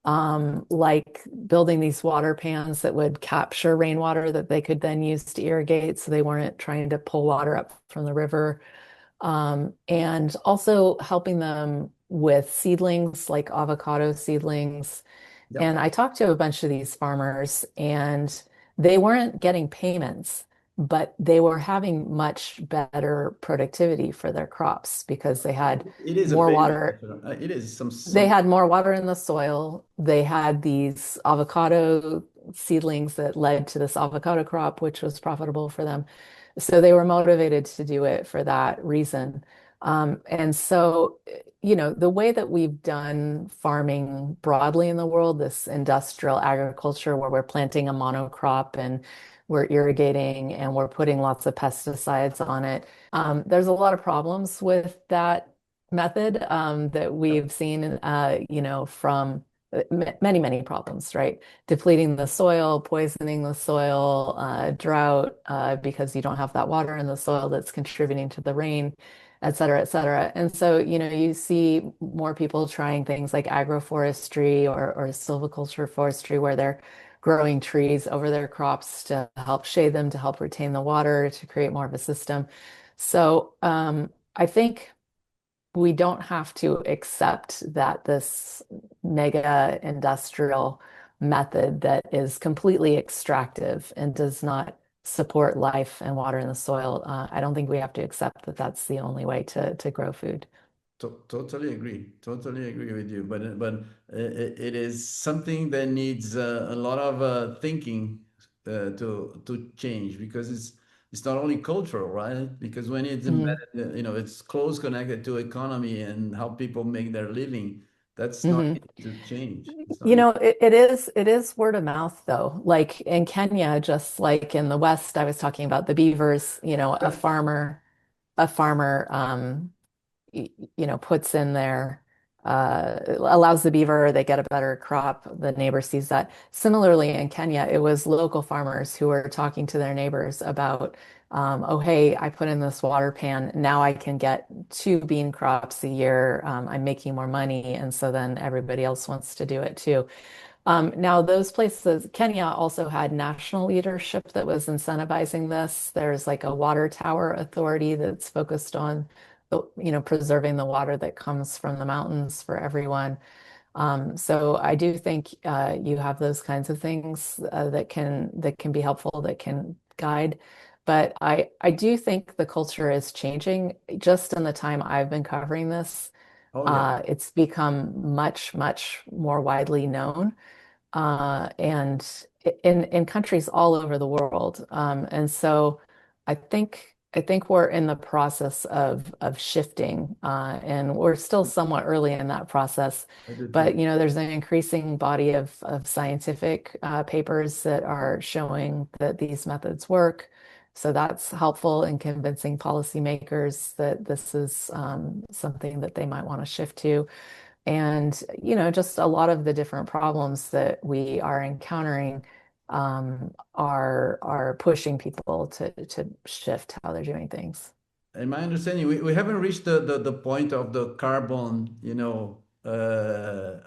like building these water pans that would capture rainwater that they could then use to irrigate, so they weren't trying to pull water up from the river. And also helping them with seedlings like avocado seedlings. Yep. And I talked to a bunch of these farmers, and they weren't getting payments, but they were having much better productivity for their crops because they had It is a more payment. water. It is They some. had more water in the soil. They had these avocado seedlings that led to this avocado crop, which was profitable for them. So they were motivated to do it for that reason. The way that we've done farming broadly in the world, this industrial agriculture where we're planting a monocrop and we're irrigating and we're putting lots of pesticides on it, there's a lot of problems with that method that we've seen, from many, many problems, right? Depleting the soil, poisoning the soil, drought, because you don't have that water in the soil that's contributing to the rain, et cetera, et cetera. And so, you see more people trying things like agroforestry or silviculture forestry, where they're growing trees over their crops to help shade them, to help retain the water, to create more of a system. So, I think we don't have to accept that this mega industrial method that is completely extractive and does not support life and water in the soil. I don't think we have to accept that that's the only way to grow food. Totally agree. Totally agree with you. It is something that needs a lot of thinking to change, because it's not only cultural, right? Because when it's Mhm. embedded, it's close connected to economy and how people make their living. That's not Mhm. easy to change. It's not easy. It is word of mouth though. Like in Kenya, just like in the West, I was talking about the beavers, a farmer puts in there, allows the beaver, they get a better crop. The neighbor sees that. Similarly, in Kenya, it was local farmers who were talking to their neighbors about, oh, hey, I put in this water pan. Now I can get two bean crops a year. I'm making more money. And so then everybody else wants to do it too. Now, those places, Kenya also had national leadership that was incentivizing this. There's like a water tower authority that's focused on preserving the water that comes from the mountains for everyone. So I do think you have those kinds of things that can be helpful, that can guide. But I do think the culture is changing. Just in the time I've been covering this, Oh yeah. it's become much, much more widely known, and in countries all over the world. And so I think we're in the process of shifting, and we're still somewhat early in that process. I do too. But there's an increasing body of scientific papers that are showing that these methods work. So that's helpful in convincing policymakers that this is something that they might want to shift to. And, just a lot of the different problems that we are encountering are pushing people to shift how they're doing things. In my understanding, we haven't reached the point of the carbon,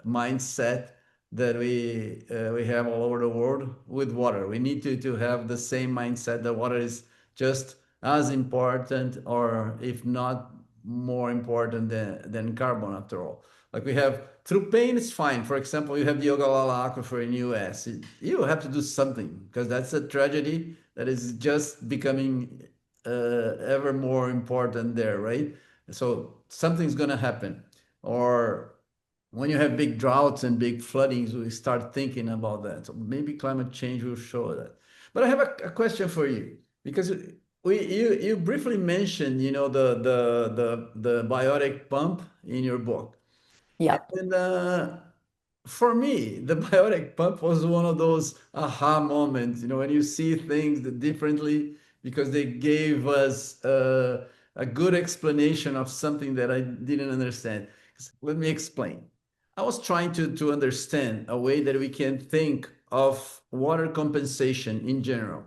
mindset that we have all over the world with water. We need to have the same mindset that water is just as important, or if not more important than carbon after all. Like we have through pain, it's fine. For example, you have the Ogallala Aquifer in US. You have to do something because that's a tragedy that is just becoming ever more important there, right? So something's going to happen. Or when you have big droughts and big floodings, we start thinking about that. So maybe climate change will show that. But I have a question for you. Because you briefly mentioned, the biotic pump in your book. Yep. And for me, the biotic pump was one of those aha moments, when you see things differently because they gave us a good explanation of something that I didn't understand. Let me explain. I was trying to understand a way that we can think of water compensation in general.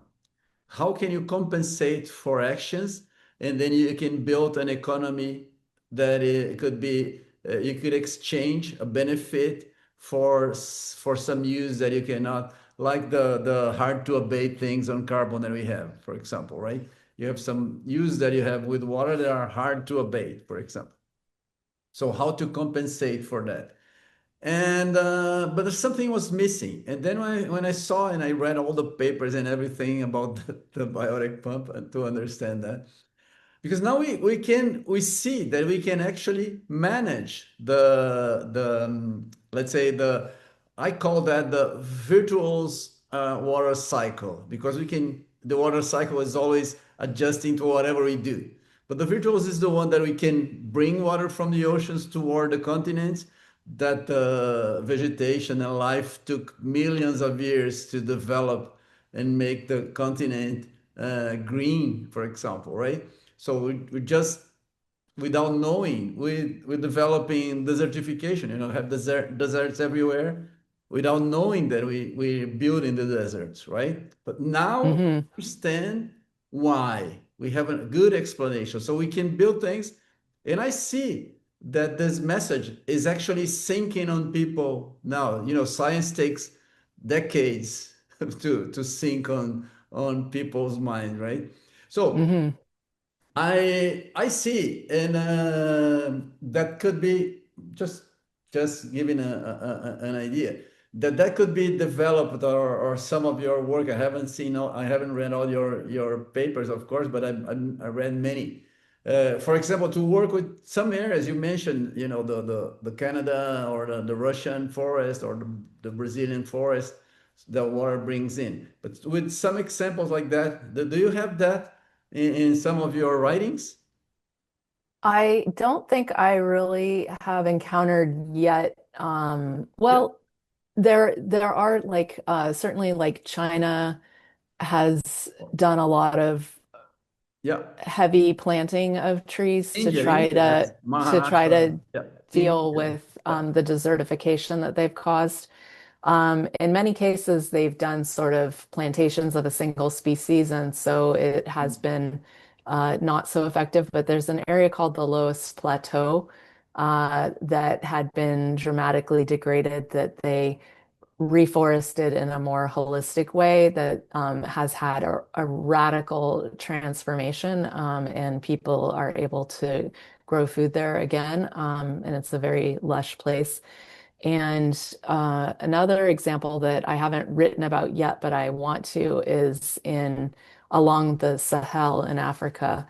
How can you compensate for actions, and then you can build an economy that it could be you could exchange a benefit for some use that you cannot, like the hard to abate things on carbon that we have, for example, right? You have some use that you have with water that are hard to abate, for example. So how to compensate for that? And but there's something was missing. And then when I saw and I read all the papers and everything about the biotic pump to understand that, because now we see that we can actually manage the let's say the I call that the virtuous water cycle, because we can the water cycle is always adjusting to whatever we do, but the virtuous is the one that we can bring water from the oceans toward the continents, that vegetation and life took millions of years to develop and make the continent green, for example, right? So we just, without knowing, we're developing desertification. Have deserts everywhere without knowing that we're building the deserts, right? But now Hmm. understand why. We have a good explanation, so we can build things. And I see that this message is actually sinking on people now. Science takes decades to sink on people's mind, right? So Hmm. I see, and that could be just just giving an idea that could be developed, or some of your work. I haven't seen all, I haven't read all your papers, of course, but I read many. For example, to work with some areas you mentioned, the Canada or the Russian forest or the Brazilian forest, the water brings in. But with some examples like that, do you have that in some of your writings? I don't think I really have encountered yet. Yeah, Well, there are like certainly like China has done a lot of yeah. heavy planting of trees India has to try to Maharashtra. Yeah, deal India. with Yeah. the desertification that they've caused. In many cases, they've done sort of plantations of a single species, and so it has been not so effective. But there's an area called the Loess Plateau that had been dramatically degraded that they reforested in a more holistic way that has had a radical transformation, and people are able to grow food there again. And it's a very lush place. And another example that I haven't written about yet, but I want to, is in along the Sahel in Africa,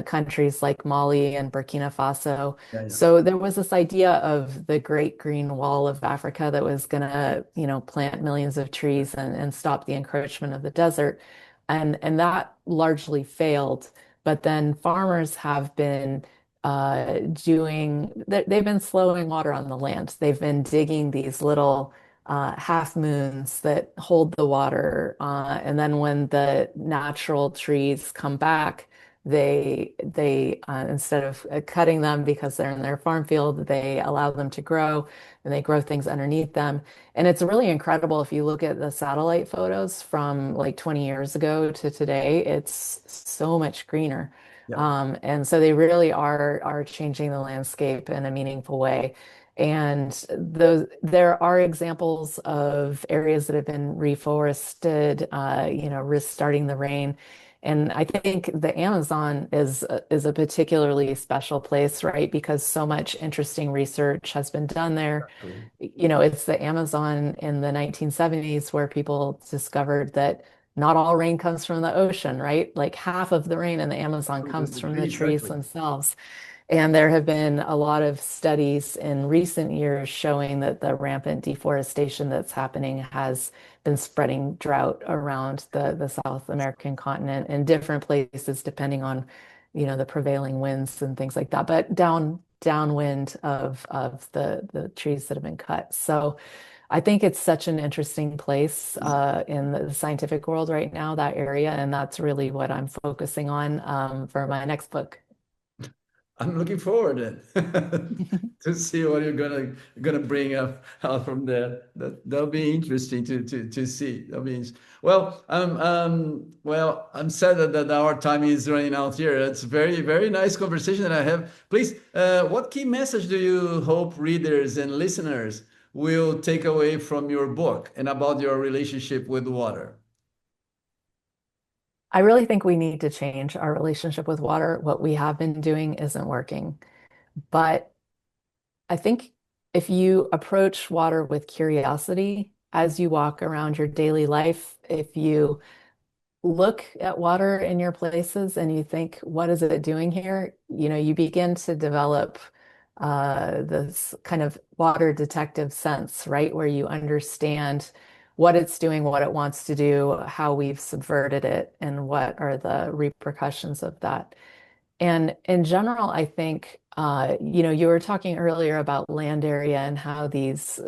countries like Mali and Burkina Faso. Yeah, yeah. So there was this idea of the Great Green Wall of Africa that was going to, plant millions of trees and stop the encroachment of the desert. And that largely failed. But then farmers have been they've been slowing water on the land. They've been digging these little half moons that hold the water. And then when the natural trees come back, they instead of cutting them because they're in their farm field, they allow them to grow, and they grow things underneath them. And it's really incredible if you look at the satellite photos from like 20 years ago to today, it's so much greener. Yeah. And so they really are changing the landscape in a meaningful way. And there are examples of areas that have been reforested, restarting the rain. And I think the Amazon is a particularly special place, right? Because so much interesting research has been done there. Exactly. It's the Amazon in the 1970s where people discovered that not all rain comes from the ocean, right? Like half of the rain in the Amazon From comes the from the trees, trees exactly. themselves. And there have been a lot of studies in recent years showing that the rampant deforestation that's happening has been spreading drought around the South American continent in different places, depending on, the prevailing winds and things like that, but downwind of the trees that have been cut. So I think it's such an interesting place in the scientific world right now, that area, and that's really what I'm focusing on for my next book. I'm looking forward then to see what you're gonna bring up out from there. That'll be interesting to see. Well, I'm sad that our time is running out here. It's very nice conversation that I have. Please, what key message do you hope readers and listeners will take away from your book and about your relationship with water? I really think we need to change our relationship with water. What we have been doing isn't working. But I think if you approach water with curiosity as you walk around your daily life, if you look at water in your places and you think, what is it doing here? You begin to develop this kind of water detective sense, right? Where you understand what it's doing, what it wants to do, how we've subverted it, and what are the repercussions of that. And in general, I think, you were talking earlier about land area and how these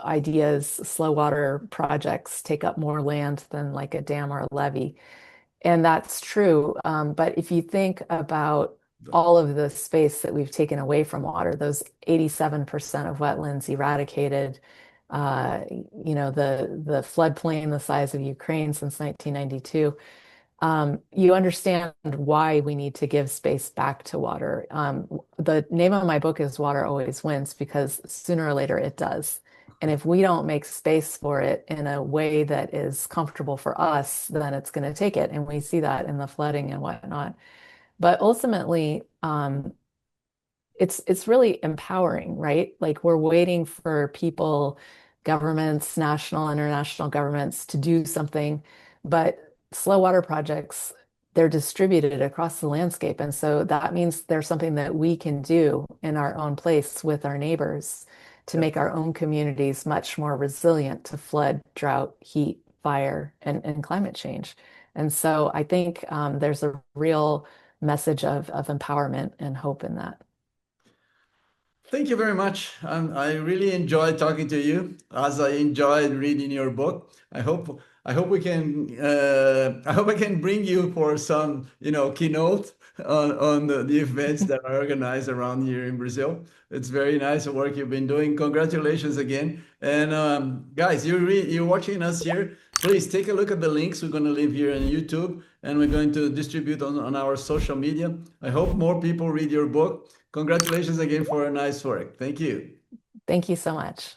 ideas, slow water projects take up more land than like a dam or a levee. And that's true. But if you think about all of the space that we've taken away from water, those 87% of wetlands eradicated, the floodplain the size of Ukraine since 1992, you understand why we need to give space back to water. The name of my book is Water Always Wins because sooner or later it does. And if we don't make space for it in a way that is comfortable for us, then it's going to take it. And we see that in the flooding and whatnot. But ultimately, it's really empowering, right? Like we're waiting for people, governments, national, international governments to do something, but slow water projects, they're distributed across the landscape. And so that means there's something that we can do in our own place with our neighbors to Yeah. make our own communities much more resilient to flood, drought, heat, fire, and climate change. And so I think there's a real message of empowerment and hope in that. Thank you very much. I really enjoyed talking to you, as I enjoyed reading your book. I hope I can bring you for some, keynote on the events that are organized around here in Brazil. It's very nice work you've been doing. Congratulations again. And guys, you're watching us here. Please take a look at the links we're going to leave here on YouTube, and we're going to distribute on our social media. I hope more people read your book. Congratulations again for a nice work. Thank you. Thank you so much.